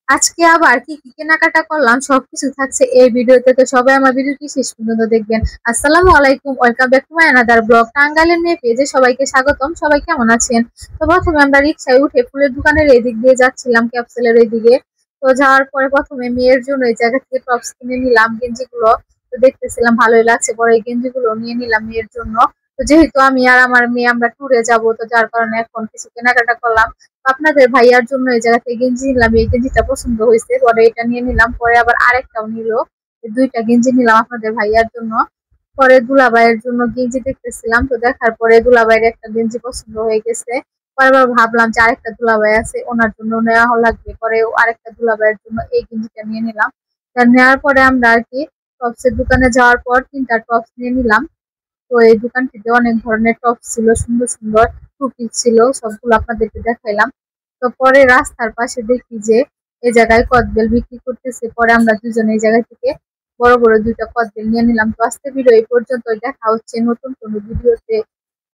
আজকে আবার কি কি কেনাকাটা করলাম সবকিছু থাকছে এই ভিডিওতে, তো সবাই আমার ভিডিওটি শেষ পর্যন্ত দেখবেন। আসসালামু আলাইকুম, welcome back to my another blog. টাঙ্গাইলের মেয়ে পেজে সবাইকে স্বাগতম। সবাই কেমন আছেন? তো প্রথমে আমরা রিক্সায় উঠে ফুলের দোকানের এদিক দিয়ে যাচ্ছিলাম, ক্যাপসুলের এদিকে। তো যাওয়ার পরে প্রথমে মেয়ের জন্য এই জায়গা থেকে টপস কিনে নিলাম, গেঞ্জিগুলো তো দেখতেছিলাম ভালোই লাগছে, পরে এই গেঞ্জিগুলো নিয়ে নিলাম মেয়ের জন্য। তো যেহেতু আমি আর আমার মেয়ে আমরা ট্যুরে যাবো, তো যার কারণে এখন কিছু কেনাকাটা করলাম। আপনাদের ভাইয়ার জন্য এই জায়গা থেকে গেঞ্জি নিলাম, এই গেঞ্জিটা পছন্দ হয়েছে, পরে এটা নিয়ে নিলাম, পরে আবার আরেকটাও নিল। এই দুইটা গেঞ্জি নিলাম আপনাদের ভাইয়ার জন্য। পরে দুলাভাইয়ের জন্য গেঞ্জি দেখতেছিলাম, তো দেখার পরে দুলাভাইয়ের একটা গেঞ্জি পছন্দ হয়ে গেছে। পরে আবার ভাবলাম যে আরেকটা দুলাভাই আছে, ওনার জন্য নেওয়া লাগবে, পরে আরেকটা দুলাভাইয়ের জন্য এই গেঞ্জিটা নিয়ে নিলাম। তা নেওয়ার পরে আমরা আর কি টপসের দোকানে যাওয়ার পর তিনটা টপস নিয়ে নিলাম। তো এই দোকানটিতে অনেক ধরনের টপ ছিল, সুন্দর সুন্দর টু পিস ছিল, সবগুলো আপনাদেরকে দেখাইলাম। তো পরে রাস্তার পাশে দেখি যে এই জায়গায় কদবেল বিক্রি করতেছে, পরে আমরা দুজনে এই জায়গা থেকে বড় বড় দুইটা কদবেল নিয়ে নিলাম। তো আজকে ভিডিও এই পর্যন্ত, দেখা হচ্ছে নতুন কোনো ভিডিওতে।